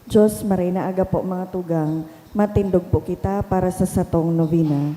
Diyos, maray na aga po mga tugang, matindog po kita para sa satong novena.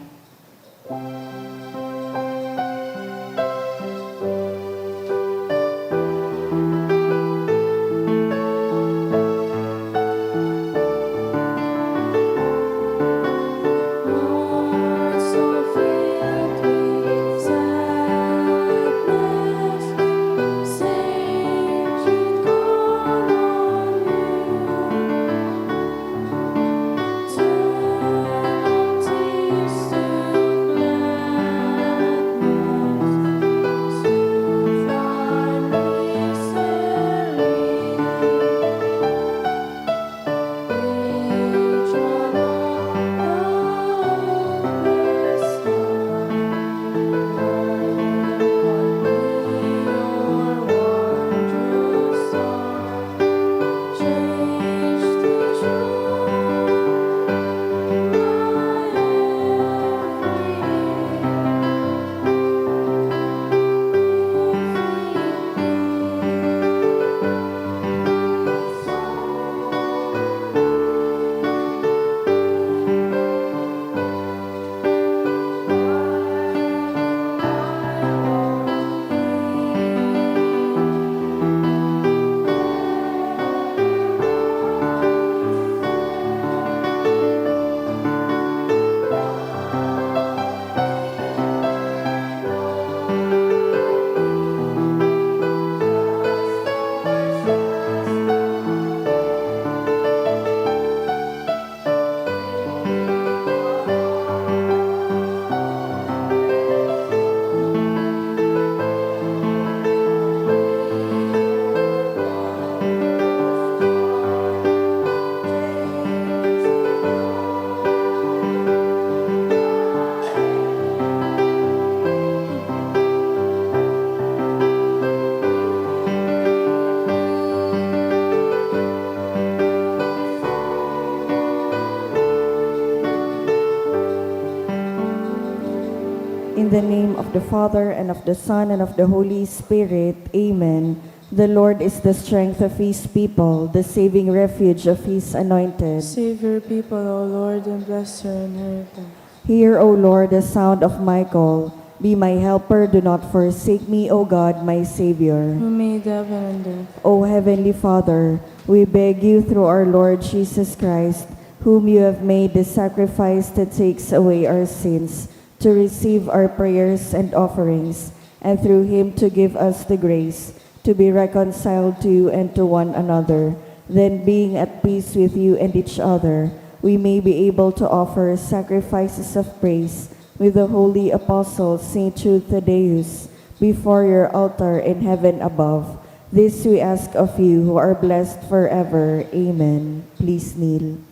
In the name of the Father, and of the Son, and of the Holy Spirit. Amen. The Lord is the strength of his people, the saving refuge of his anointed. Save your people, O Lord, and bless your inheritance. Hear, O Lord, the sound of my call. Be my helper, do not forsake me, O God, my Savior. Who made heaven and earth. O Heavenly Father, we beg you through our Lord Jesus Christ, whom you have made the sacrifice that takes away our sins, to receive our prayers and offerings, and through him to give us the grace to be reconciled to you and to one another. Then, being at peace with you and each other, we may be able to offer sacrifices of praise with the holy apostle Saint Jude Thaddeus before your altar in heaven above. This we ask of you, who are blessed forever. Amen. Please kneel.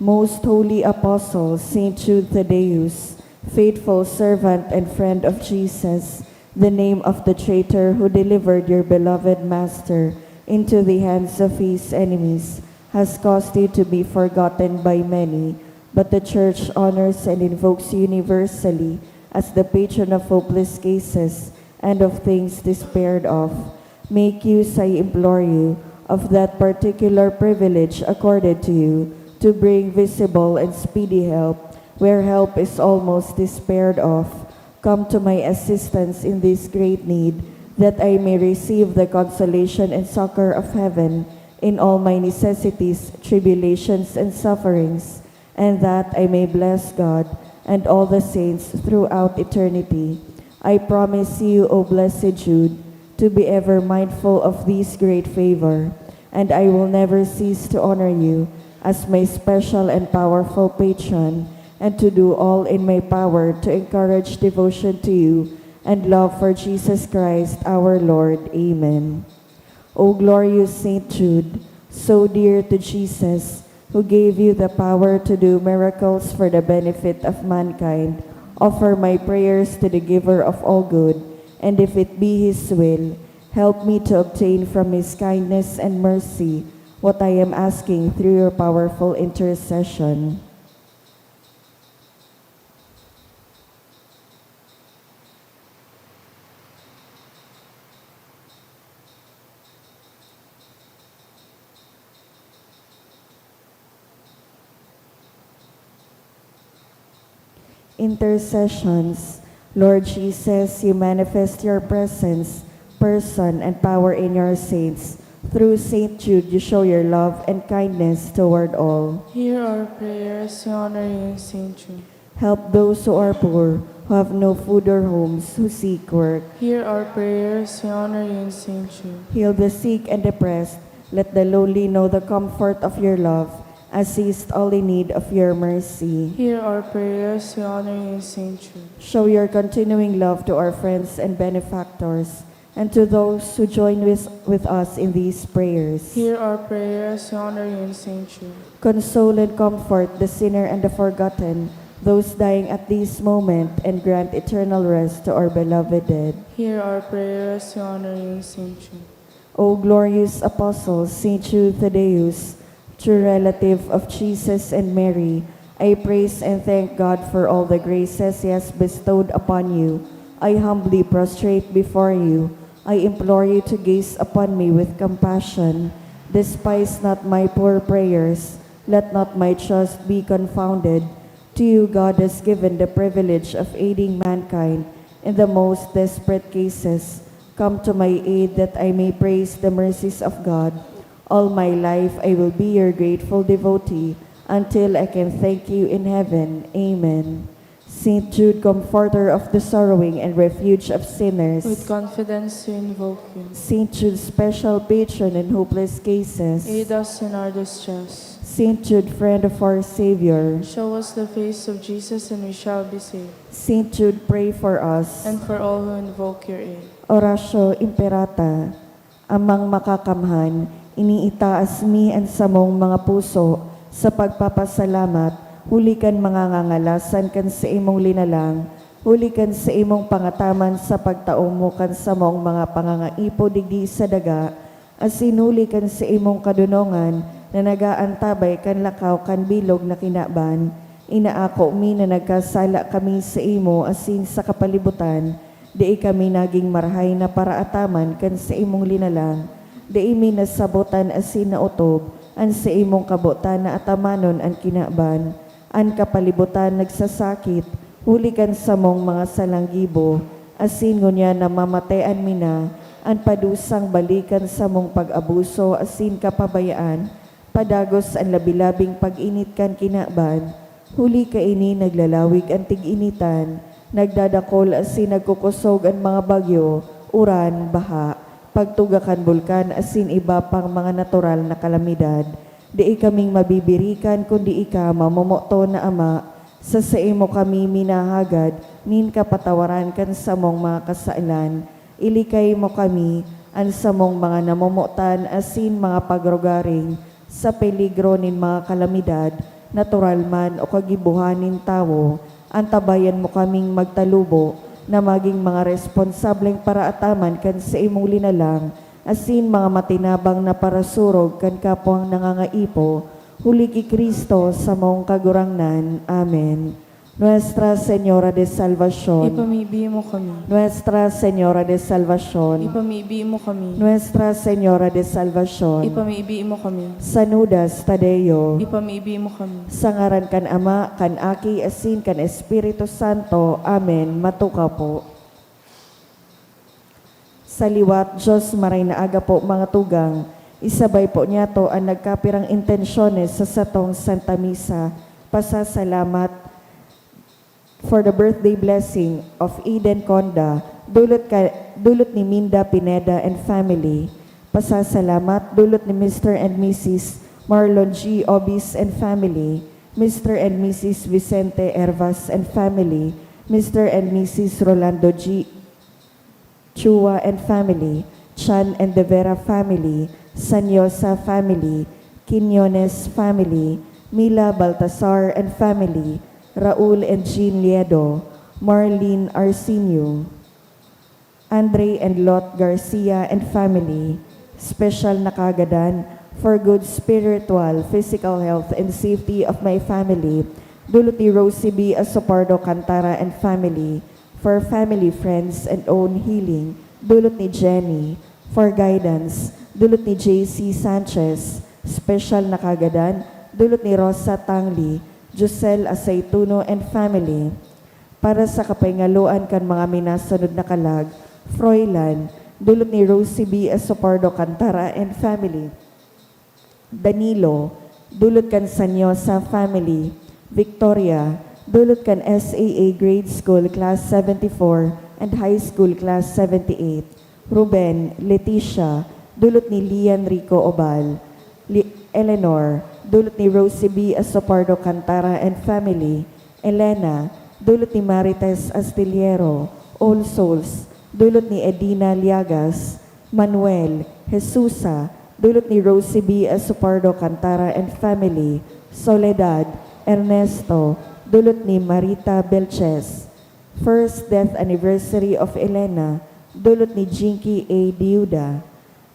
Most holy apostle Saint Jude Thaddeus, faithful servant and friend of Jesus, the name of the traitor who delivered your beloved Master into the hands of his enemies, has caused you to be forgotten by many, but the Church honors and invokes you universally as the patron of hopeless cases and of things despaired of. Make use, I implore you, of that particular privilege accorded to you, to bring visible and speedy help where help is almost despaired of. Come to my assistance in this great need, that I may receive the consolation and succor of heaven in all my necessities, tribulations, and sufferings, and that I may bless God and all the saints throughout eternity. I promise you, O blessed Jude, to be ever mindful of this great favor, and I will never cease to honor you as my special and powerful patron, and to do all in my power to encourage devotion to you and love for Jesus Christ our Lord. Amen. O glorious Saint Jude, so dear to Jesus, who gave you the power to do miracles for the benefit of mankind, offer my prayers to the giver of all good, and if it be his will, help me to obtain from his kindness and mercy what I am asking through your powerful intercession. Intercessions. Lord Jesus, you manifest your presence, person, and power in your saints. Through Saint Jude, you show your love and kindness toward all. Hear our prayers, we honor you in Saint Jude. Help those who are poor, who have no food or homes, who seek work. Hear our prayers, we honor you in Saint Jude. Heal the sick and depressed. Let the lowly know the comfort of your love. Assist all in need of your mercy. Hear our prayers, we honor you in Saint Jude. Show your continuing love to our friends and benefactors, and to those who join with us in these prayers. Hear our prayers, we honor you in Saint Jude. Console and comfort the sinner and the forgotten, those dying at this moment, and grant eternal rest to our beloved dead. Hear our prayers, we honor you in Saint Jude. O glorious Apostle, Saint Jude Thaddeus, true relative of Jesus and Mary, I praise and thank God for all the graces He has bestowed upon you. I humbly prostrate before you. I implore you to gaze upon me with compassion. Despise not my poor prayers. Let not my trust be confounded. To you God has given the privilege of aiding mankind in the most desperate cases. Come to my aid that I may praise the mercies of God. All my life I will be your grateful devotee until I can thank you in heaven. Amen. Saint Jude, comforter of the sorrowing and refuge of sinners. With confidence we invoke you. Saint Jude, special patron in hopeless cases. Aid us in our distress. Saint Jude, friend of our Savior. Show us the face of Jesus and we shall be saved. Saint Jude, pray for us. And for all who invoke your aid. Oratio Imperata. Amang makakamhan, iniitaas mi ang samong mga puso sa pagpapasalamat. Hulikan mga ngangalasan kan sa imong linalang, hulikan sa imong pangataman sa pagtaom mo kan sa mong mga pangangaipo digdi sa daga, asinuli kan sa imong kadunongan na nagaantabay kan lakaw kan bilog na kinaban. Inaako mi na nagkasala kami sa imo asin sa kapalibutan, di kami naging marhay na paraataman kan sa imong linalang, di mi nasabotan asin na utob, an sa imong kabutan na atamanon ang kinaban. An kapalibutan nagsasakit, hulikan sa mong mga salanggibo, asin ngunya na mamatayan mina, an padusang balikan sa mong pag-abuso, asin kapabayaan, padagos ang labilabing pag-init kan kinaban, huli ka ini naglalawig ang tig-initan, nagdadakol asin nagkukusog ang mga bagyo, uran, baha, pagtugakan bulkan asin iba pang mga natural na kalamidad. Di kaming mabibirikan kundi ika mamomoto na Ama, sa imo kami minahagad, nin kapatawaran kan sa mong mga kasailan. Ilikay mo kami, an sa mong mga namomotan asin mga pagrogaring, sa peligro nin mga kalamidad, natural man o kagibuhanin tao, antabayan mo kaming magtalubo, na maging mga responsableng paraataman kan sa imong linalang, asin mga matinabang na parasurog kan kapwang nangangaipo, huli ki Kristo sa mong kagurangnan. Amen. Nuestra Señora de Salvación. Ipamibi mo kami. Nuestra Señora de Salvación. Ipamibi mo kami. Nuestra Señora de Salvación. Ipamibi mo kami. Sanudas Tadeo. Ipamibi mo kami. Sa ngaran kan Ama, kan Aki, asin kan Espiritu Santo. Amen. Matuka po. Sa liwat, Diyos maray na aga po mga tugang, isabay po niya to ang nagkapirang intensyones sa satong Santa Misa. Pasasalamat for the birthday blessing of Eden Conda, dulot ni Minda Pineda and family. Pasasalamat dulot ni Mr. and Mrs. Marlon G. Obis and family, Mr. and Mrs. Vicente Hervas and family, Mr. and Mrs. Rolando G. Chua and family, Chan and De Vera family, Sanyosa family, Quinones family, Mila Baltasar and family, Raul and Jean Liedo, Marlene Arsenio, Andre and Lot Garcia and family, special nakagadan for good spiritual, physical health and safety of my family, dulot ni Rosie B. Asopardo Cantara and family, for family, friends, and own healing, dulot ni Jenny, for guidance, dulot ni J.C. Sanchez, special nakagadan, dulot ni Rosa Tangli, Josel Aceituno and family, para sa kapaingaluan kan mga minasunod na kalag, Froilan, dulot ni Rosie B. Asopardo Cantara and family. Danilo, dulot kan Sanyosa family. Victoria, dulot kan SAA Grade School Class 74 and High School Class 78. Ruben, Leticia, dulot ni Lian Rico Obal. Eleanor, dulot ni Rosie B. Asopardo Cantara and family. Elena, dulot ni Marites Astillero. All Souls, dulot ni Edina Liagas. Manuel, Jesusa, dulot ni Rosie B. Asopardo Cantara and family. Soledad, Ernesto, dulot ni Marita Belches. First death anniversary of Elena, dulot ni Jinky A. Diuda.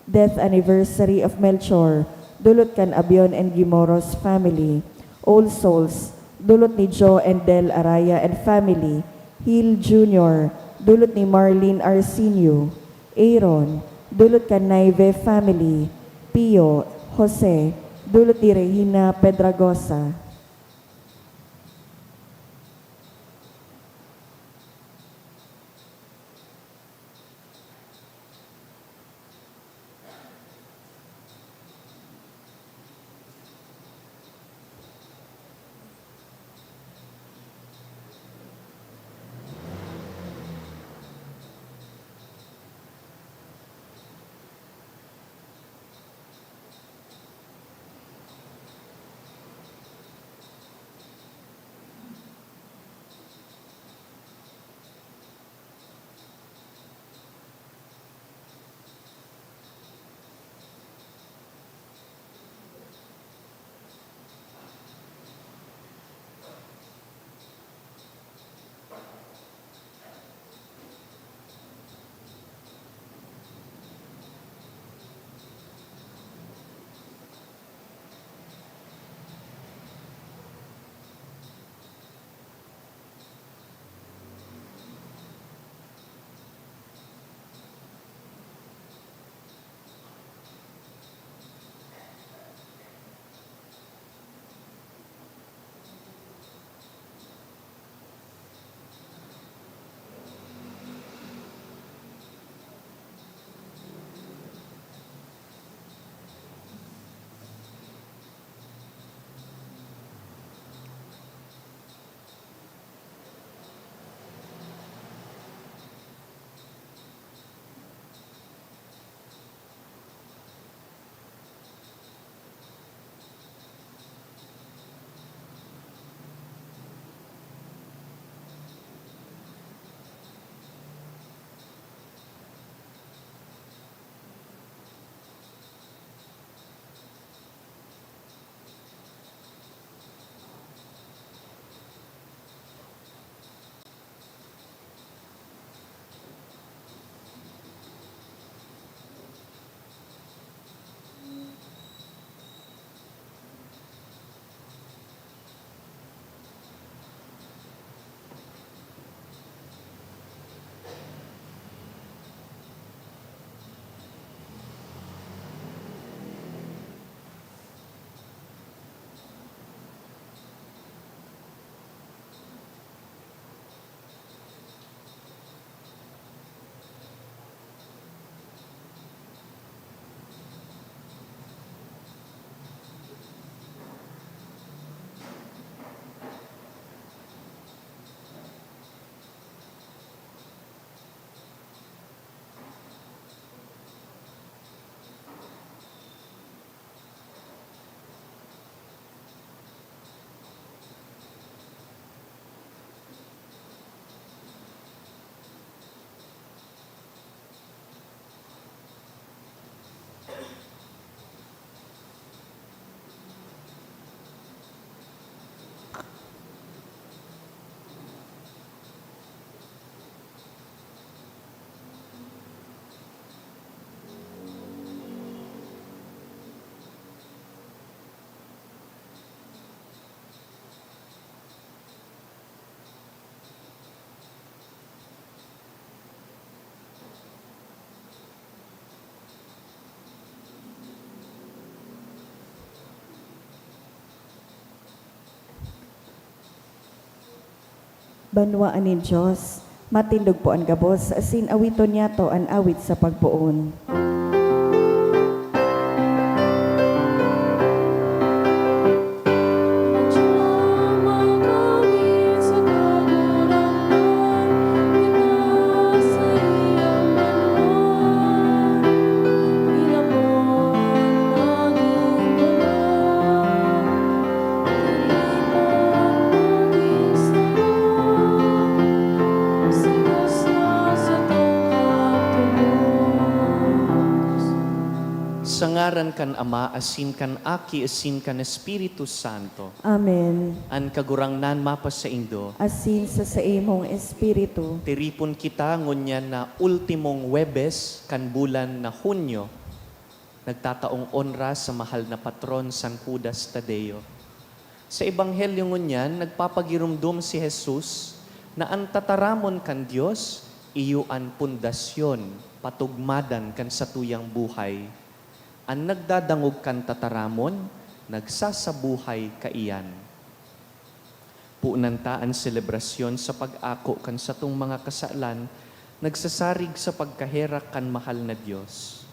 Death anniversary of Melchor, dulot kan Abion and Gimoros family. All Souls, dulot ni Joe and Del Araya and family. Hill Jr., dulot ni Marlene Arsenio. Aaron, dulot kan Naive family. Pio, Jose, dulot ni Regina Pedragosa. Banwaan ni Diyos, matindog po ang gabos, asin awiton niya to ang awit sa pagpuon. Sa ngaran kan Ama, asin kan Aki, asin kan Espiritu Santo. Amen. An kagurangnan mapa sa Indo. Asin sa imong espiritu, Tiripon kita ngunyan na ultimong Webes kan bulan na Hunyo. Nagtataong onra sa mahal na patron San Judas Tadeo. Sa Ebanghelyo ngunyan, nagpapagirumdum si Jesus na ang tataramon kan Dios iyo an pundasyon, patugmadan kan satuyang buhay. Ang nagdadangog kan tataramon, nagsasabuhay kaiyan. Puunanta ang selebrasyon sa pag-ako kan satong mga kasalan, nagsasarig sa pagkaherak kan mahal na Diyos.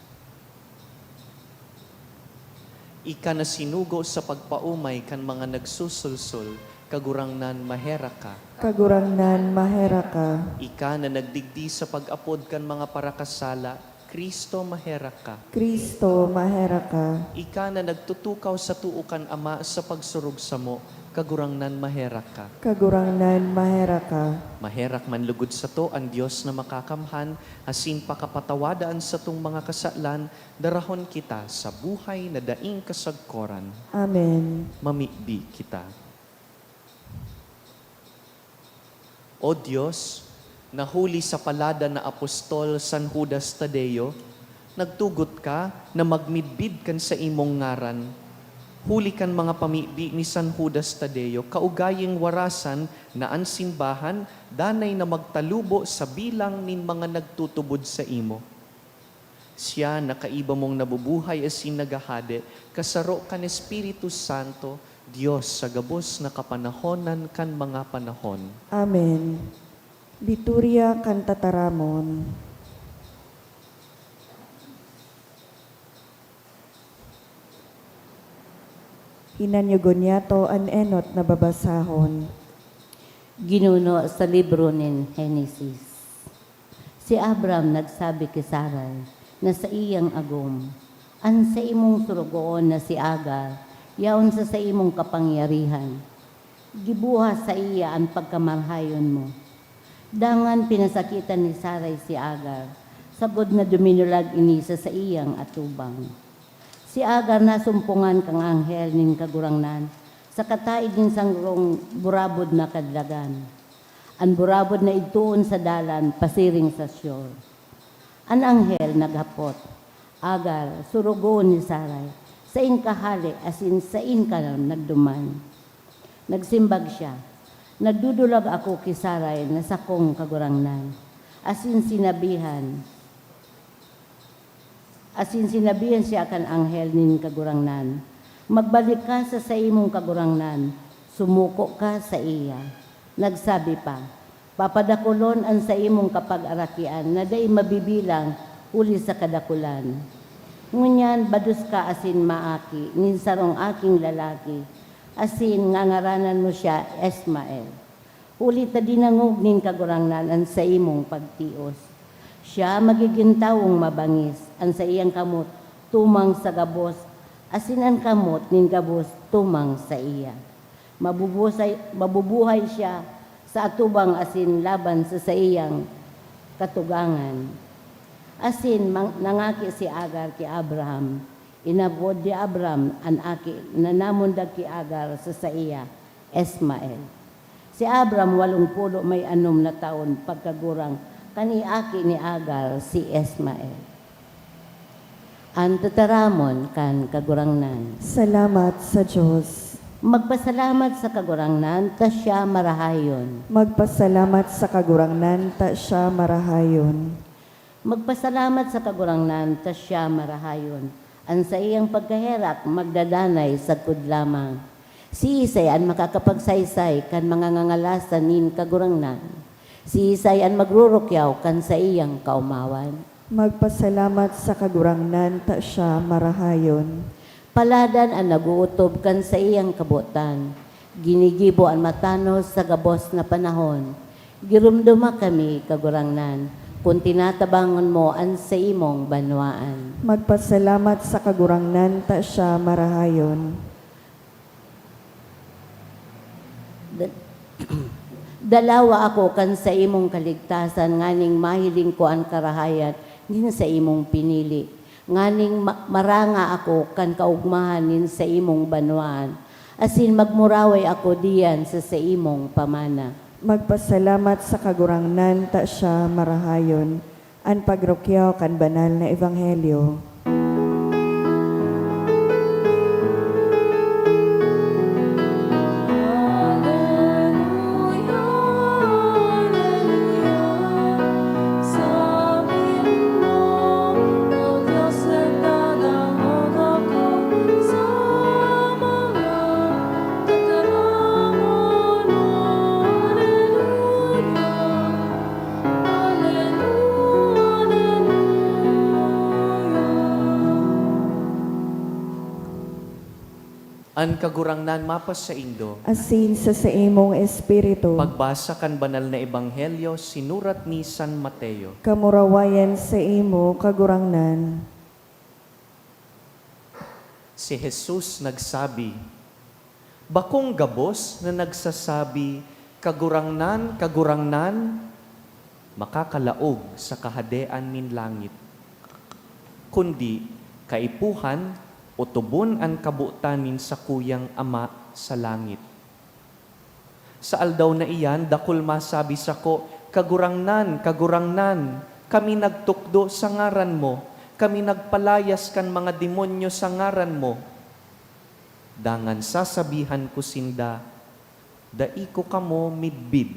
Ika na sinugo sa pagpaumay kan mga nagsusulsul, kagurangnan mahera ka. kagurangnan mahera ka. Ika na nagdigdi sa pag-apod kan mga parakasala, Kristo mahera ka. Kristo mahera ka. Ika na nagtutukaw sa tuukan Ama sa pagsurog sa mo, kagurangnan mahera ka. Kagurangnan mahera ka. Maherak man lugod sa to ang Diyos na makakamhan, asin pakapatawadaan sa tong mga kasalan, darahon kita sa buhay na daing kasagkoran. Amen. Mamikbi kita. O Diyos, nahuli sa palada na apostol San Judas Tadeo, nagtugot ka na magmidbid kan sa imong ngaran. Huli kan mga pamibi ni San Judas Tadeo, kaugayeng warasan na ang simbahan, danay na magtalubo sa bilang nin mga nagtutubod sa imo. Siya nakaiba mong nabubuhay asin nagahade, kasaro kan Espiritu Santo, Diyos sa gabos na kapanahonan kan mga panahon. Amen. Liturya kan tataramon. Hinanyugon niya to an enot na babasahon. Ginuno sa libro ni Genesis. Si Abraham nagsabi kay Sarai na sa iyang agom, an sa imong surugoon na si Agar, yaon sa imong kapangyarihan. Gibuha sa iya ang pagkamarhayon mo. Dangan pinasakitan ni Sarai si Agar, sagod na duminulag ini sa iyang atubang. Si Agar nasumpungan kang anghel ning kagurangnan, sa kataig ng sangrong burabod na kadlagan. Ang burabod na ituon sa dalan, pasiring sa shore. Ang anghel naghapot, Agar, surugoon ni Sarai, sa inkahali asin sa inka nagduman. Nagsimbag siya, nagdudulag ako kay Sarai na sakong kagurangnan. Asin sinabihan siya kan anghel nin kagurangnan, magbalik ka sa imong kagurangnan, sumuko ka sa iya. Nagsabi pa, papadakulon ang sa imong kapag-arakian na day mabibilang uli sa kadakulan. Ngunyan, badus ka asin maaki, nin sarong aking lalaki, asin ngangaranan mo siya Ismael. Uli ta dinangog nin kagurangnan ang sa imong pagtios. Siya magiging tawong mabangis, ang sa iyang kamot tumang sa gabos, asin ang kamot nin gabos tumang sa iya. Mabubuhay siya sa atubang asin laban sa iyang katugangan. Asin nangaki si Agar ki Abraham, inabod di Abraham an aki nanamundag ki Agar sa iya, Ismael. Si Abraham 80 may anom na taon pagkagurang kaniaki ni Agar si Ismael. Ang tataramon kan kagurangnan. Salamat sa Diyos. Magpasalamat sa kagurangnan, ta siya marahayon. Magpasalamat sa kagurangnan, ta siya marahayon. Magpasalamat sa kagurangnan, ta siya marahayon. Ang sa iyang pagkaherak, magdadanay sa kud lamang. Si Isay an makakapagsaysay kan mga ngangalasan nin kagurangnan. Si Isay an magrurukyaw kan sa iyang kaumawan. Magpasalamat sa kagurangnan ta siya marahayon. Paladan ang naguutob kan sa iyang kabutan. Ginigibo ang matanos sa gabos na panahon. Girumduma kami kagurangnan, kung tinatabangon mo ang sa imong banwaan. Magpasalamat sa kagurangnan ta siya marahayon. Dalawa ako kan sa imong kaligtasan, nganing mahiling ko ang karahayat, din sa imong pinili. Nganing maranga ako kan kaugmahan nin sa imong banwaan. Asin magmuraway ako diyan sa imong pamana. Magpasalamat sa kagurangnan ta siya marahayon. An pagrukyaw kan banal na ebanghelyo. An kagurangnan mapas sa Indo. Asin sa imong espiritu. Pagbasa kan banal na ebanghelyo sinurat ni San Mateo. Kamurawayan sa imo kagurangnan. Si Jesus nagsabi, bakong gabos na nagsasabi, kagurangnan, kagurangnan, makakalaog sa kahadean nin langit. Kundi kaipuhan o tubon ang kabutanin sa kuyang Ama sa langit. Sa aldaw na iyan, dakul masabi sa ko, kagurangnan, kagurangnan, kami nagtukdo sa ngaran mo, kami nagpalayas kan mga demonyo sa ngaran mo. Dangan sasabihan ko sinda, daiko kamo midbid,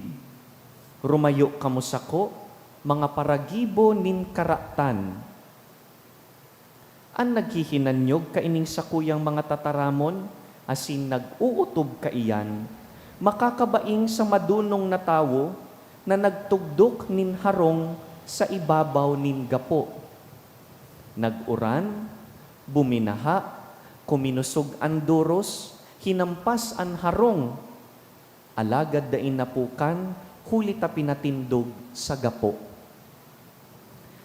rumayo kamo sako, mga paragibo nin karatan. An naghihinanyog kaining sa kuyang mga tataramon, asin nag-uutob kaiyan, makakabaing sa madunong na tawo, na nagtugdok nin harong sa ibabaw nin gapo. Nag-uran, buminaha, kuminusog ang duros, hinampas ang harong, alagad dain napukan, huli ta pinatindog sa gapo.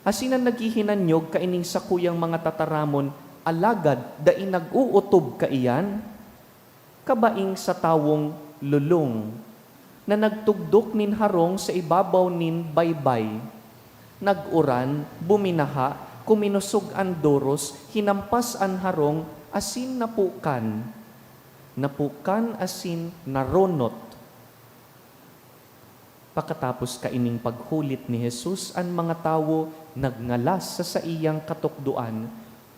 Asinan naghihinanyog kaining sa kuyang mga tataramon, alagad dain nag-uutob kaiyan, kabaing sa tawong lulong, na nagtugdok nin harong sa ibabaw nin baybay. Nag-uran, buminaha, kuminusog ang doros, hinampas ang harong, asin napukan. Napukan asin naronot. Pakatapos kaining paghulit ni Jesus, ang mga tawo nagngalas sa iyang katukduan,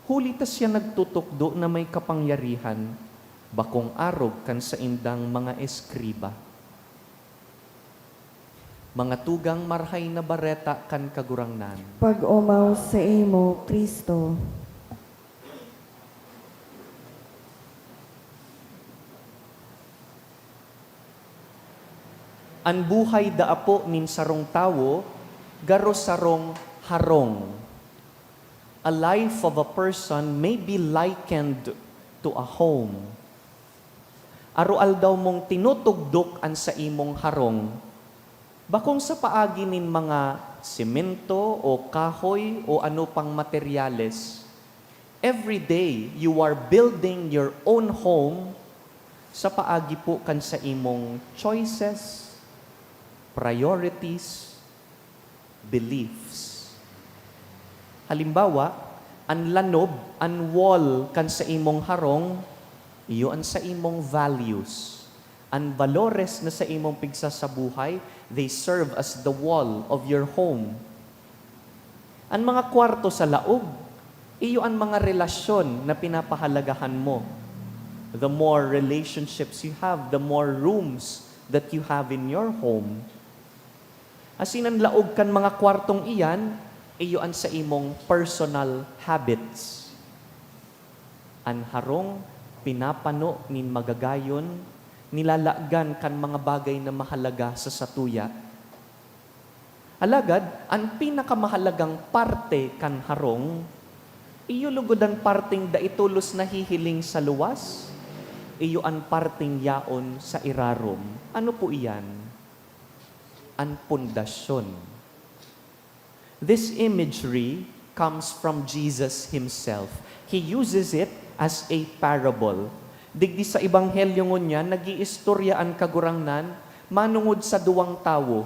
huli ta siya nagtutukdo na may kapangyarihan, bakong arog kan sa indang mga eskriba. Mga tugang marhay na bareta kan kagurangnan. Pag-umaw sa imo, Kristo. An buhay daapo nin sarong tawo, garo sarong harong. A life of a person may be likened to a home. Arual daw mong tinutugdok an sa imong harong, bakong sa paagi nin mga semento o kahoy o ano pang materyales. Every day, you are building your own home sa paagi po kan sa imong choices, priorities, beliefs. Halimbawa, ang lanob, ang wall kan sa imong harong, iyo ang sa imong values. Ang valores na sa imong pigsa sa buhay, they serve as the wall of your home. Ang mga kwarto sa laog, iyo ang mga relasyon na pinapahalagahan mo. The more relationships you have, the more rooms that you have in your home. Asin ang laog kan mga kwartong iyan, iyoan sa imong personal habits. Ang harong, pinapano nin magagayon, nilalagan kan mga bagay na mahalaga sa satuya. Alagad, ang pinakamahalagang parte kan harong, iyo lugodan parting da itulos na hihiling sa luwas, iyo an parting yaon sa irarom. Ano po iyan? An pundasyon. This imagery comes from Jesus Himself. He uses it as a parable. Digdi sa ebanghelyo niya, nag-iistorya ang kagurangnan, manungod sa duwang tawo.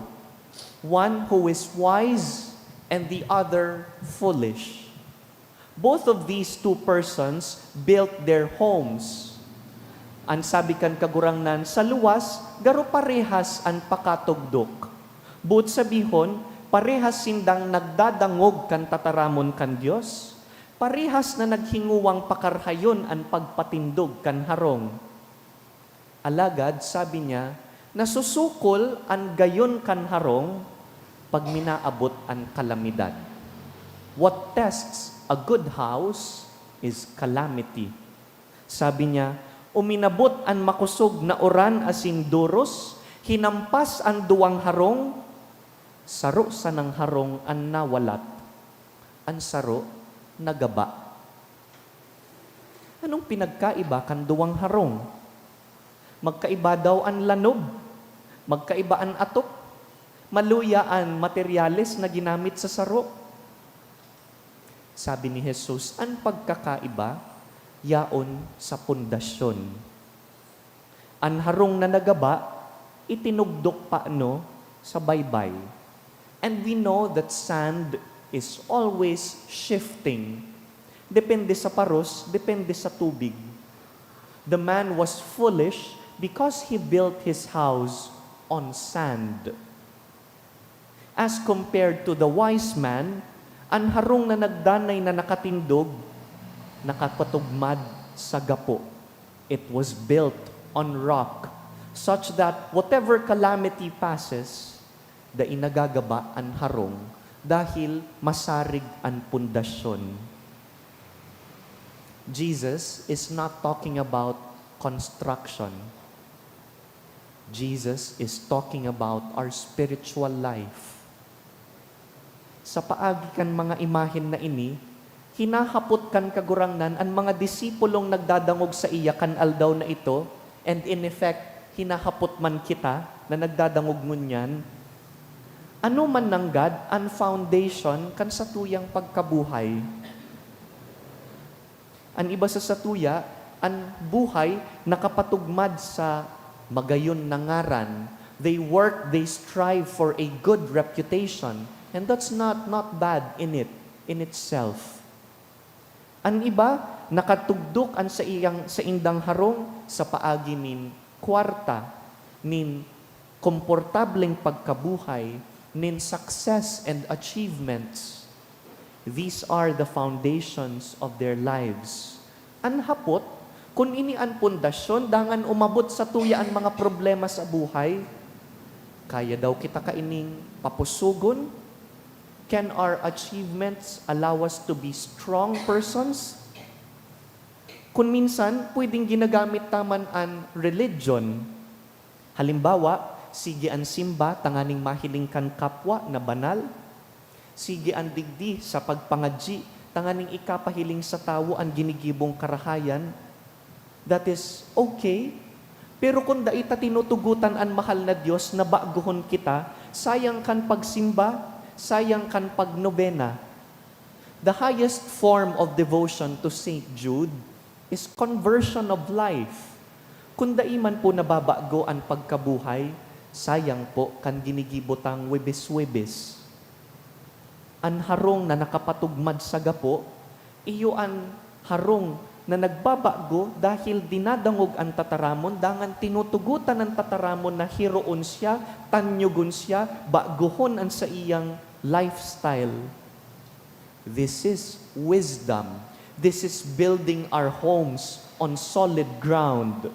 One who is wise and the other foolish. Both of these two persons built their homes. Ang sabi kan kagurangnan, sa luwas, garo parehas ang pakatugdok. But sabihon, parehas sindang nagdadangog kan tataramon kan Dios. Parehas na naghinguwang pakarhayon ang pagpatindog kan harong. Alagad, sabi niya, nasusukol ang gayon kan harong pag minaabot ang kalamidad. What tests a good house is calamity. Sabi niya, uminabot ang makusog na oran asin duros, hinampas ang duwang harong, saro sa ng harong ang nawalat, ang saro nagaba. Anong pinagkaiba kan duwang harong? Magkaiba daw ang lanob, magkaiba ang atok, maluya ang materyales na ginamit sa saro. Sabi ni Jesus, ang pagkakaiba, yaon sa pundasyon. Ang harong na nagaba, itinugdok paano sa baybay. And we know that sand is always shifting. Depende sa paros, depende sa tubig. The man was foolish because he built his house on sand. As compared to the wise man, ang harong na nagdanay na nakatindog, nakapatugmad sa gapo. It was built on rock, such that whatever calamity passes, da inagagaba ang harong dahil masarig ang pundasyon. Jesus is not talking about construction. Jesus is talking about our spiritual life. Sa paagi kan mga imahen na ini, hinahapot kan kagurangnan ang mga disipulong nagdadangog sa iya kan aldaw na ito, and in effect, hinahapot man kita na nagdadangog ngunyan, ano man nanggad ang foundation kan satuyang pagkabuhay. Ang iba sa satuya, ang buhay nakapatugmad sa magayon na ngaran. They work, they strive for a good reputation. And that's not bad in itself. Ang iba, nakatugdok ang sa indang harong sa paagi nin kwarta, nin komportableng pagkabuhay, nin success and achievements. These are the foundations of their lives. Ang hapot, kung ini ang pundasyon, dangan umabot sa tuya ang mga problema sa buhay, kaya daw kita kaining papusugon? Can our achievements allow us to be strong persons? Kung minsan, pwedeng ginagamit taman ang religion. Halimbawa, sige ang simba, tanganing mahiling kan kapwa na banal. Sige ang digdi sa pagpangadji, tanganing ikapahiling sa tao ang ginigibong karahayan. That is okay. Pero kung daita tinutugutan ang mahal na Diyos na baguhon kita, sayang kan pagsimba, sayang kan pagnobena. The highest form of devotion to Saint Jude is conversion of life. Kung daiman po nababago ang pagkabuhay, sayang po kan ginigibotang webes-webes. Ang harong na nakapatugmad sa gapo, iyo ang harong na nagbabago dahil dinadangog ang tataramon, dangan tinutugutan ang tataramon na hiroon siya, tanyugon siya, baguhon ang sa iyang lifestyle. This is wisdom. This is building our homes on solid ground.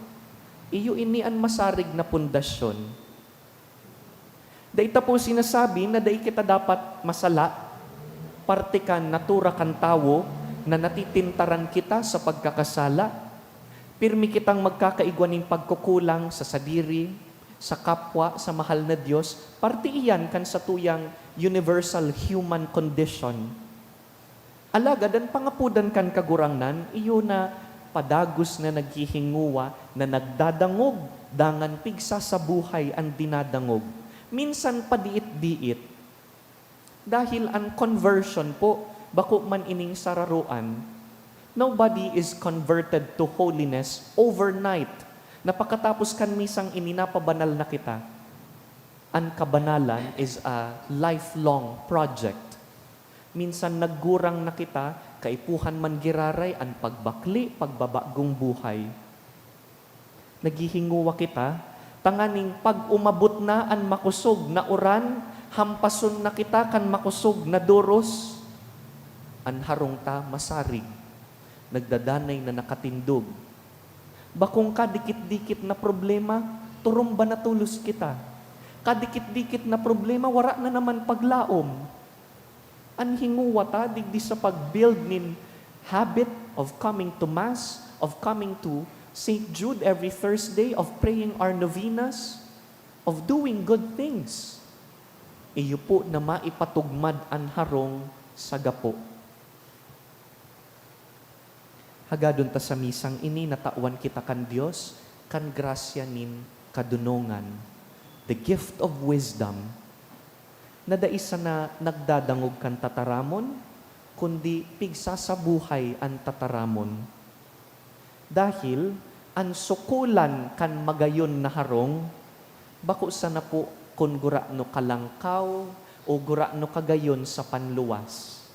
Iyo ini ang masarig na pundasyon. Daita po sinasabi na dai kita dapat masala, partikan natura kan tawo, na natitintaran kita sa pagkakasala. Pirmi kitang magkakaigwaning pagkukulang sa sadiri, sa kapwa, sa mahal na Diyos, parte iyan kan sa tuyang universal human condition. Alagad ang pangapudan kan kagurangnan, iyo na padagos na naghihinguwa, na nagdadangog, dangan pigsa sa buhay ang dinadangog. Minsan padiit-diit. Dahil ang conversion po, bako man ining sararuan, nobody is converted to holiness overnight. Napakatapos kan misang ininapabanal na kita. Ang kabanalan is a lifelong project. Minsan naggurang na kita, kaipuhan man giraray, ang pagbakli, pagbabagong buhay. Naghihinguwa kita, tanganing pag umabot na ang makusog na uran, hampason na kita kan makusog na doros, ang harong ta masarig, nagdadanay na nakatindog. Bakong kadikit-dikit na problema, turumba na tulos kita. Kadikit-dikit na problema, wara na naman paglaom. Ang hinguwa ta, digdi sa pag-build nin habit of coming to Mass, of coming to St. Jude every Thursday, of praying our novenas, of doing good things. Iyo po na maipatugmad ang harong sa gapo. Hagadon ta sa misang ini, natawan kita kan Dios, kan grasya nin kadunongan, the gift of wisdom, na daisa na nagdadangog kan tataramon, kundi pigsa sa buhay ang tataramon. Dahil ang sukulan kan magayon na harong, bako sana po kun gura no kalangkaw o gura no kagayon sa panluwas.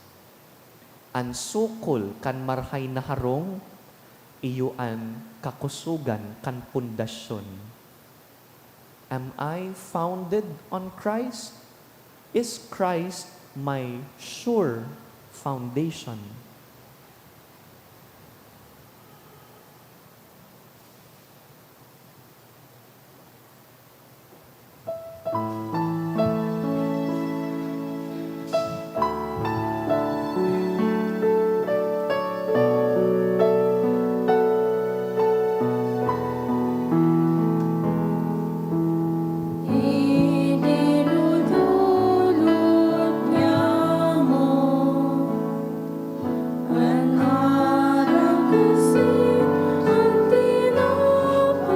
Ang sukol kan marhay na harong, iyo ang kakusugan kan pundasyon. Am I founded on Christ? Is Christ my sure foundation? Idinudulot niya mo ang harap kasi ang tinapas.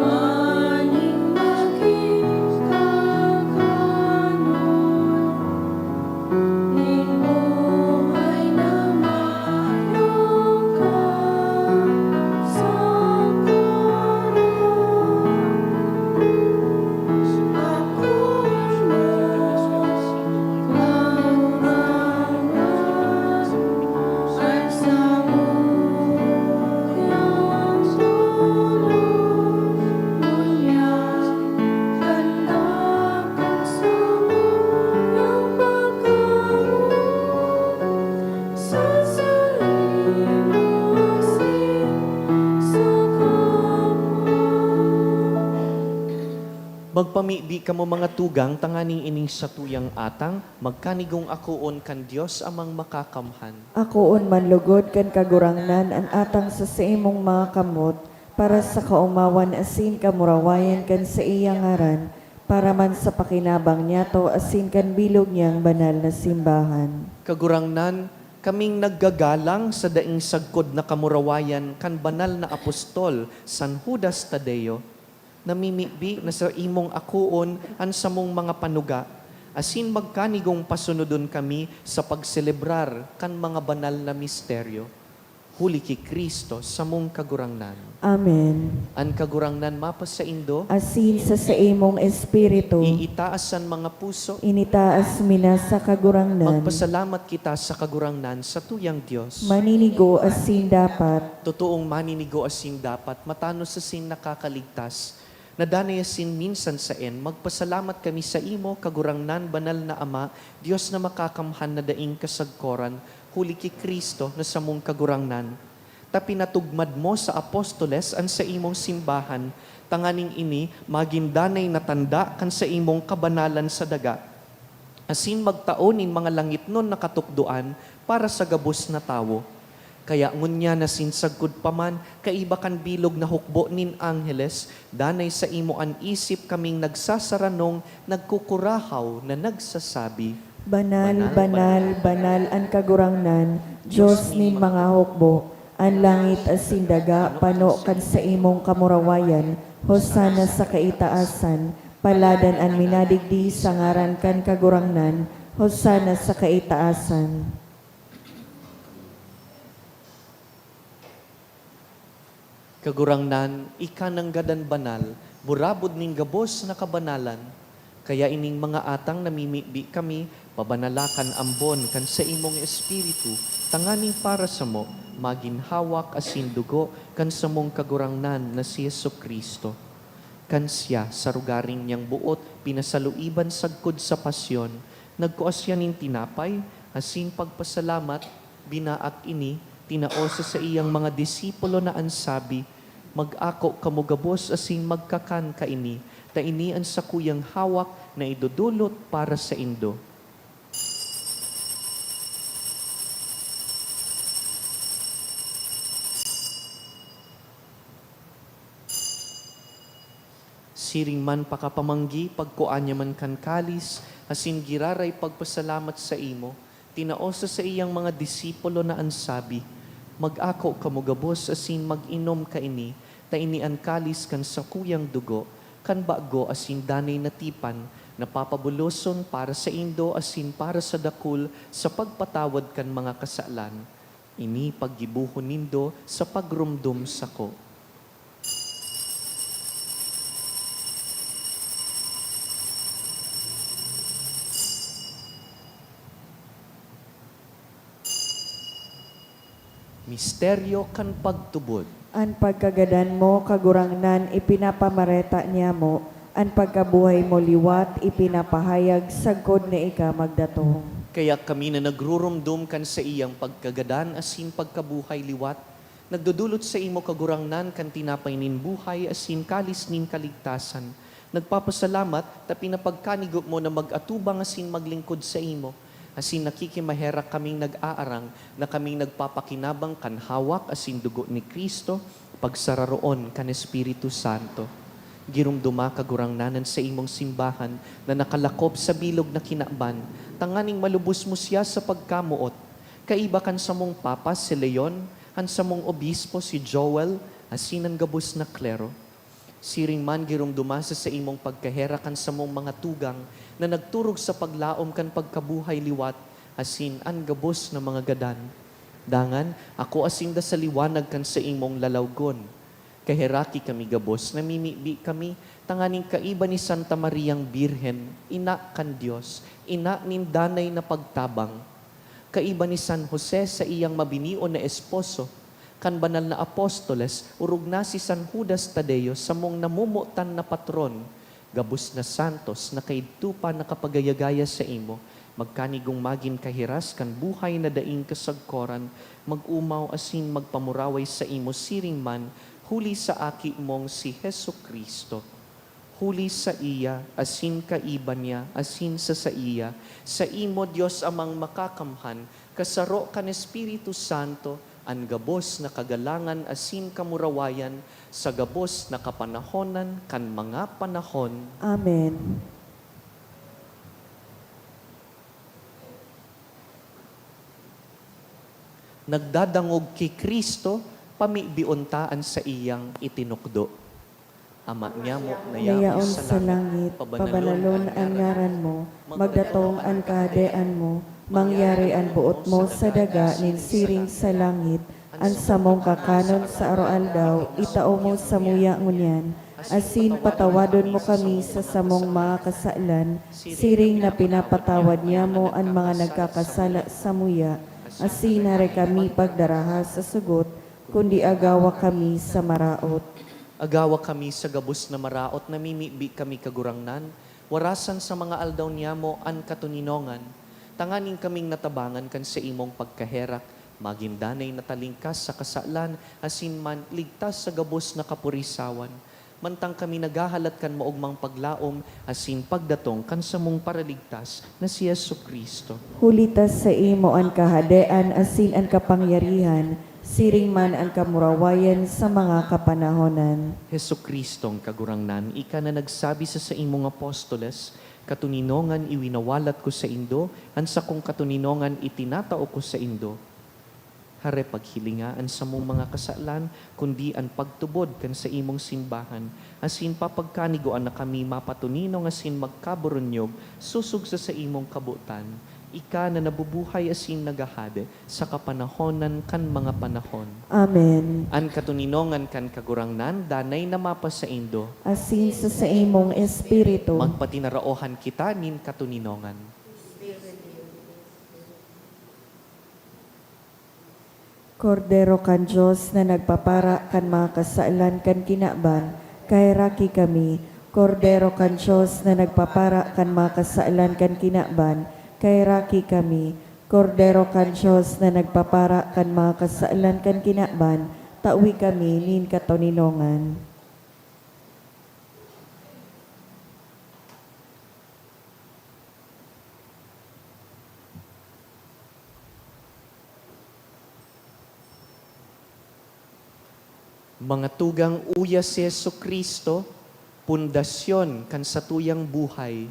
Maning makikakanon, ninuhay na mayong ka sa karan. Magpamibi ka mo mga tugang, tanganing ining sa tuyang atang, magkanigong akoon kan Dios amang makakamhan. Akoon manlugod kan kagurangnan an atang sa imong mga kamot, para sa kaumawan asin kamurawayan kan sa iyang ngaran, para man sa pakinabang niya to asin kan bilog niyang banal na simbahan. Kagurangnan, kaming naggagalang sa daing sagkod na kamurawayan kan banal na apostol, San Judas Tadeo, namimibi na sa imong akuon an samong mga panuga, asin magkanigong pasunodon kami sa pagselebrar kan mga banal na misteryo. Huli ki Kristo sa mong kagurangnan. Amen. An kagurangnan mapas sa indo, Asin sa imong espiritu, iitaasan mga puso, initaas mina sa kagurangnan, magpasalamat kita sa kagurangnan sa tuyang Diyos. maninigo asin dapat, Totoong maninigo asin dapat, matano sa sin nakakaligtas, nadanay asin minsan sa en, magpasalamat kami sa imo, kagurangnan, banal na Ama, Diyos na makakamhan na daing kasagkoran, huli ki Kristo na sa mong kagurangnan. Ta pinatugmad mo sa apostoles an sa imong simbahan, tanganing ini, magindanay na tanda kan sa imong kabanalan sa daga. Asin magtaonin mga langit nun nakatukduan para sa gabos na tawo. Kaya ngunya na sinsagkod paman, kaiba kan bilog na hukbo nin Angeles, danay sa imo an isip kaming nagsasaranong, nagkukurahaw na nagsasabi, Banal, banal, banal ang kagurangnan, Diyos nin mga hukbo, ang langit as sindaga, pano kan sa imong kamurawayan, hosana sa kaitaasan, paladan ang minadigdi sa ngaran kan kagurangnan, hosana sa kaitaasan. Kagurangnan, ika ng gadan banal, burabod ning gabos na kabanalan, kaya ining mga atang namimibi kami, pabanalakan ambon kan sa imong espiritu, tanganing para sa mo, maginhawak asin dugo, kan sa mong kagurangnan na si Jesucristo. Kan siya sa rugaring niyang buot, pinasaluiban sagkod sa pasyon, nagkuas siya ning tinapay, asin pagpasalamat, binaak ini, tinaosa sa iyang mga disipulo na ansabi, mag-ako kamugabos asin magkakan kaini, ta ini ang sakuyang hawak na idudulot para sa indo. Siring man pakapamanggi, pagkuanya man kan kalis, asin giraray pagpasalamat sa imo, tinaosa sa iyang mga disipulo na ansabi, mag-ako kamugabos asin mag-inom kaini, ta ini ang kalis kan sakuyang dugo, kan bago asin danay natipan, napapabuloson para sa indo asin para sa dakul sa pagpatawad kan mga kasalan. Ini paggibuhon nindo sa pagrumdum sako. Misteryo kan pagtubod. Ang pagkagadan mo, kagurangnan, ipinapamareta niya mo, ang pagkabuhay mo liwat, ipinapahayag, sagkod na ika magdatong. Kaya kami na nagrurumdum kan sa iyang pagkagadan asin pagkabuhay liwat, nagdudulot sa imo kagurangnan kan tinapay nin buhay asin kalis nin kaligtasan. Nagpapasalamat ta pinapagkanigop mo na mag-atubang asin maglingkod sa imo. Asin nakikimaherak kaming nag-aarang na kaming nagpapakinabang kan hawak asin dugo ni Kristo, pagsararoon kan Espiritu Santo. Girumduma kagurangnanan sa imong simbahan na nakalakop sa bilog na kinaban, tanganing malubos mo siya sa pagkamuot. Kaiba kan sa mong papa si Leon, han sa mong obispo si Joel, asin ang gabos na klero. Siring man girumduma sa imong pagkaherakan sa mong mga tugang na nagturog sa paglaom kan pagkabuhay liwat, asin ang gabos na mga gadan. Dangan, ako asin da sa liwanag kan sa imong lalawgon. Kaheraki kami gabos, namimibi kami, tanganing kaiba ni Santa Mariang Birhen, ina kan Diyos, ina nin danay na pagtabang. Kaiba ni San Jose sa iyang mabinio na esposo, kan banal na apostoles, urog na si San Judas Tadeo sa mong namumutan na patron, gabos na santos na kaidtupa na kapagayagaya sa imo, magkanigong magin kahiras kan buhay na daing kasagkoran, mag-umaw asin magpamuraway sa imo siring man, huli sa aki mong si Jesucristo. Huli sa iya, asin kaiba niya, asin sa iya, sa imo Diyos amang makakamhan, kasaro kan Espiritu Santo, ang gabos na kagalangan asin kamurawayan, sa gabos na kapanahonan kan mga panahon. Amen. Nagdadangog kay Kristo, pamibiontaan sa iyang itinukdo. Ama niya mo, Nayaon sa langit, pabanalon ang ngaran mo, magdatong ang kahadean mo, mangyari ang buot mo sa daga nin siring sa langit, ang samong kakanon sa araw-aldaw, itao mo sa muya ngunyan, asin patawadon mo kami sa samong mga kasalan, siring na pinapatawad niya mo ang mga nagkakasala sa muya, asin nare kami pagdaraha sa sugot, kundi agawa kami sa maraot. Agawa kami sa gabos na maraot, namimibi kami kagurangnan, warasan sa mga aldaw niya mo ang katuninongan, tanganing kaming natabangan kan sa imong pagkaherak, magindanay natalingkas sa kasalan, asin man ligtas sa gabos na kapurisawan. Mantang kami naghahalat kan maugmang paglaom, asin pagdatong kan sa mong paraligtas na si Jesucristo. Hulitas sa imo ang kahadean, asin ang kapangyarihan, siring man ang kamurawayan sa mga kapanahonan. Heso Kristong kagurangnan, ika na nagsabi sa imong apostoles, katuninongan iwinawalat ko sa indo, ansa kong katuninongan itinatao ko sa indo. Hare paghilingaan sa mong mga kasalan, kundi ang pagtubod kan sa imong simbahan, asin papagkaniguan na kami mapatuninong asin magkaburunyog, susug sa imong kabutan. Ika na nabubuhay asin nagahade sa kapanahonan kan mga panahon. Amen. An katuninongan kan kagurangnan, danay na mapa sa indo, Asin sa imong espiritu. magpatinaraohan kita nin katuninongan. Kordero kan Diyos na nagpapara kan mga kasaalan kan kinaban, kay raki kami. Kordero kan Diyos na nagpapara kan mga kasaalan kan kinaban, kay raki kami. Kordero kan Diyos na nagpapara kan mga kasaalan kan kinaban, tawi kami nin katuninongan. Mga tugang uya si Yesu Kristo, pundasyon kan sa tuyang buhay.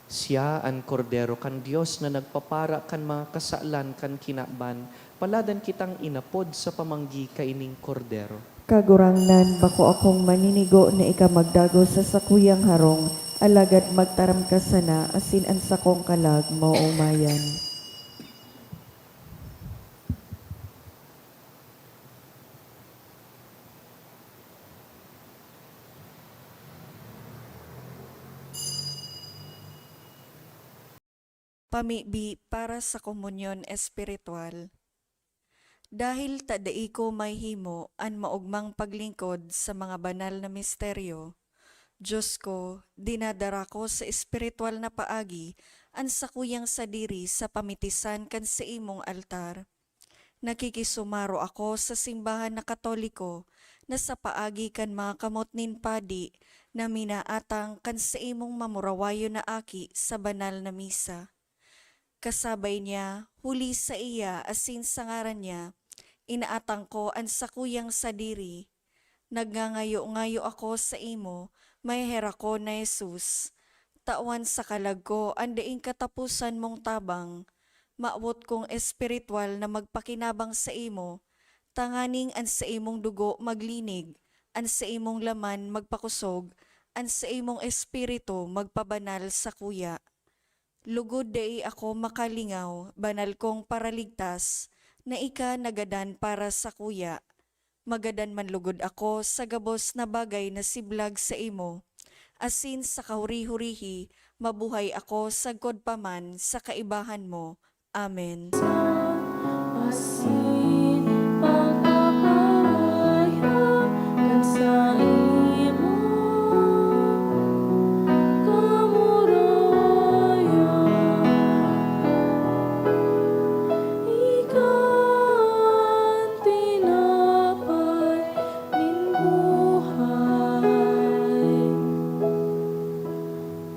Siya ang kordero kan Dios na nagpapara kan mga kasaalan kan kinaban, paladan kitang inapod sa pamanggi kaining kordero. Kagurangnan, bako akong maninigo na ika magdago sa sakuyang harong, alagad magtaram ka sana, asin ang sakong kalag maumayan. Pamibi para sa komunyon espiritual. Dahil tadai ko may himo an maugmang paglingkod sa mga banal na misteryo, Diyos ko, dinadara ko sa espiritual na paagi an sakuyang sadiri sa pamitisan kan sa imong altar. Nakikisumaro ako sa simbahan na Katoliko na sa paagi kan mga kamot nin padi na minaatang kan sa imong mamurawayo na aki sa banal na misa. Kasabay niya, huli sa iya asin sa ngaran niya, inaatang ko ang sakuyang sadiri. Nagngangayo-ngayo ako sa imo, may hera ko na Jesus. Tawan sa kalag ko, ang daing katapusan mong tabang. Maawot kong espiritual na magpakinabang sa imo, tanganing an sa imong dugo maglinig, an sa imong laman magpakusog, an sa imong espiritu magpabanal sa kuya. Lugod dai ako makalingaw, banal kong paraligtas, na ika nagadan para sa kuya. Magadan man lugod ako sa gabos na bagay na siblag sa imo. Asin sa kahuri-hurihi, mabuhay ako sa godpaman sa kaibahan mo. Amen. Asin pagpapahayag ng sa imo kamurayan. Ikaw ang tinapay nin buhay.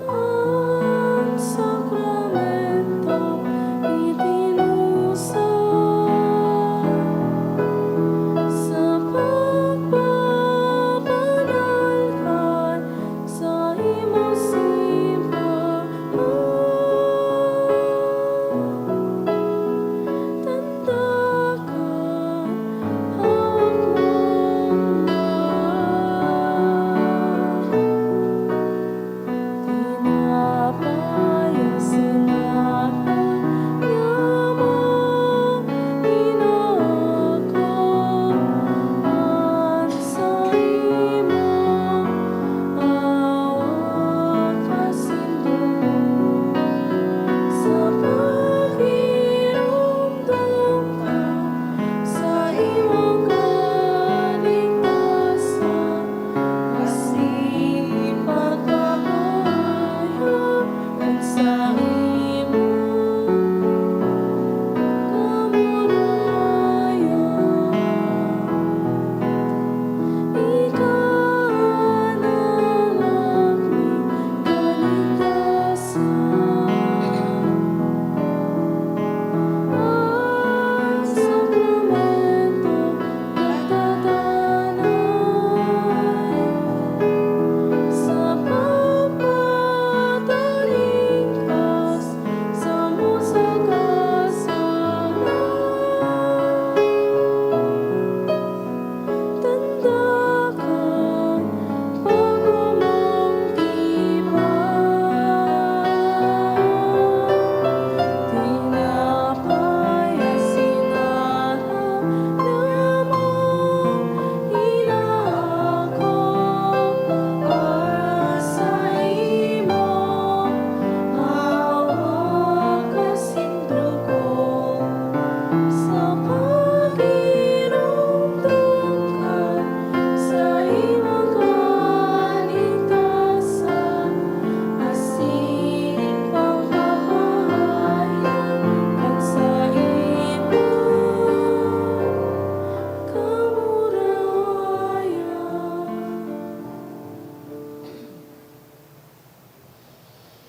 Ang sakramento itinusay.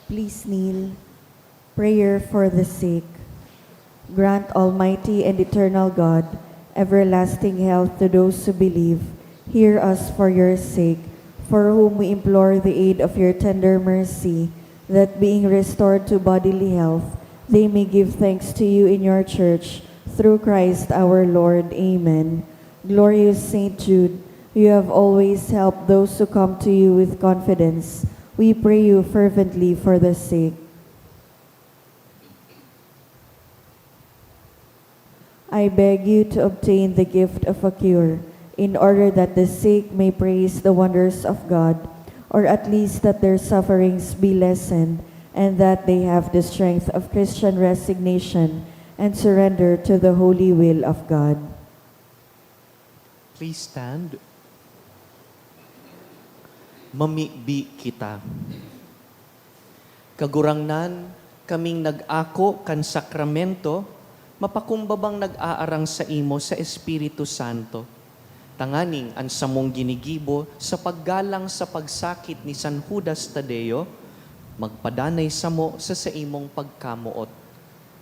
Please kneel. Prayer for the sick. Grant, Almighty and eternal God, everlasting health to those who believe. Hear us for your sake, for whom we implore the aid of your tender mercy, that being restored to bodily health, they may give thanks to you in your church, through Christ our Lord. Amen. Glorious Saint Jude, you have always helped those who come to you with confidence. We pray you fervently for the sick. I beg you to obtain the gift of a cure, in order that the sick may praise the wonders of God, or at least that their sufferings be lessened, and that they have the strength of Christian resignation and surrender to the holy will of God. Please stand. Mamibi kita. Kagurangnan, kaming nag-ako kan sakramento, mapakumbabang nag-aarang sa imo sa Espiritu Santo. Tanganing ang samong ginigibo sa paggalang sa pagsakit ni San Judas Tadeo, magpadanay samo sa imong pagkamuot.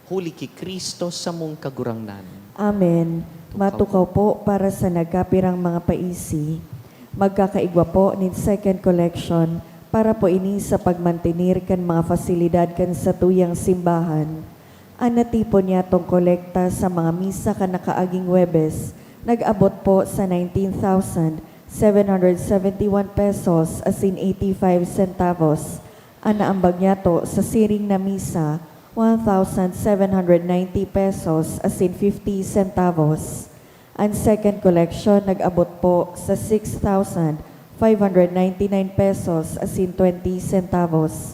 Huli ki Kristo sa mong kagurangnan. Amen. Matukaw po para sa nagkapirang mga paisi. Magkakaigwa po ni second collection para po ini sa pagmantinir kan mga fasilidad kan sa tuyang simbahan. Anatipo niya tong kolekta sa mga misa kan nakaaging Webes, nag-abot po sa 19,771 pesos as in 85 centavos. Anaambag niya to sa siring na misa, 1,790 pesos as in 50 centavos. Ang second collection nag-abot po sa 6,599 pesos as in 20 centavos.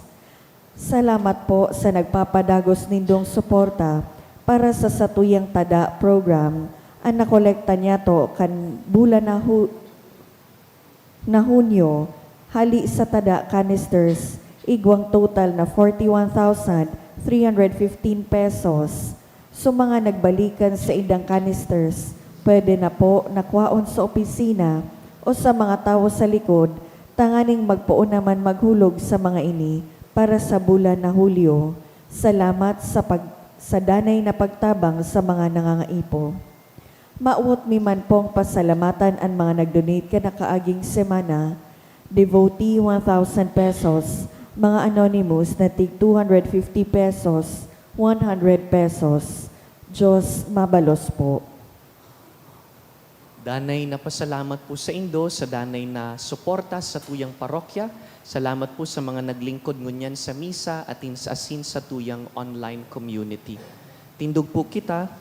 Salamat po sa nagpapadagos nindong suporta para sa Satuyang Tada program. Ang nakolekta niya to kan bulan na Hunyo, hali sa tada canisters, igwang total na 41,315 pesos. So mga nagbalikan sa idang canisters, pwede na po nakwaon sa opisina o sa mga tao sa likod, tanganing magpuon naman maghulog sa mga ini para sa bulan na Hulyo. Salamat sa danay na pagtabang sa mga nangangaipo. Mauot mi man pong pasalamatan ang mga nag-donate ka na kaaging semana. Devotee 1,000 pesos, mga anonymous na tig 250 pesos, 100 pesos. Diyos mabalos po. Danay na pasalamat po sa Indo, sa danay na suporta sa tuyang parokya. Salamat po sa mga naglingkod ngunyan sa misa at asin sa tuyang online community. Tindog po kita.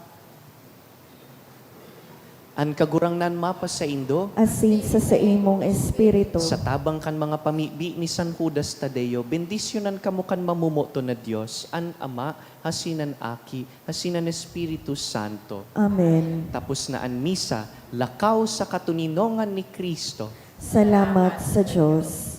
An kagurangnan mapa sa Indo, Asin sa imong espiritu. sa tabang kan mga pamibi ni San Judas Tadeo, bendisyonan kamo kan mamumuto na Diyos, an Ama, hasinan Aki, hasinan Espiritu Santo. Amen. Tapos na an misa, lakaw sa katuninongan ni Kristo. Salamat sa Diyos.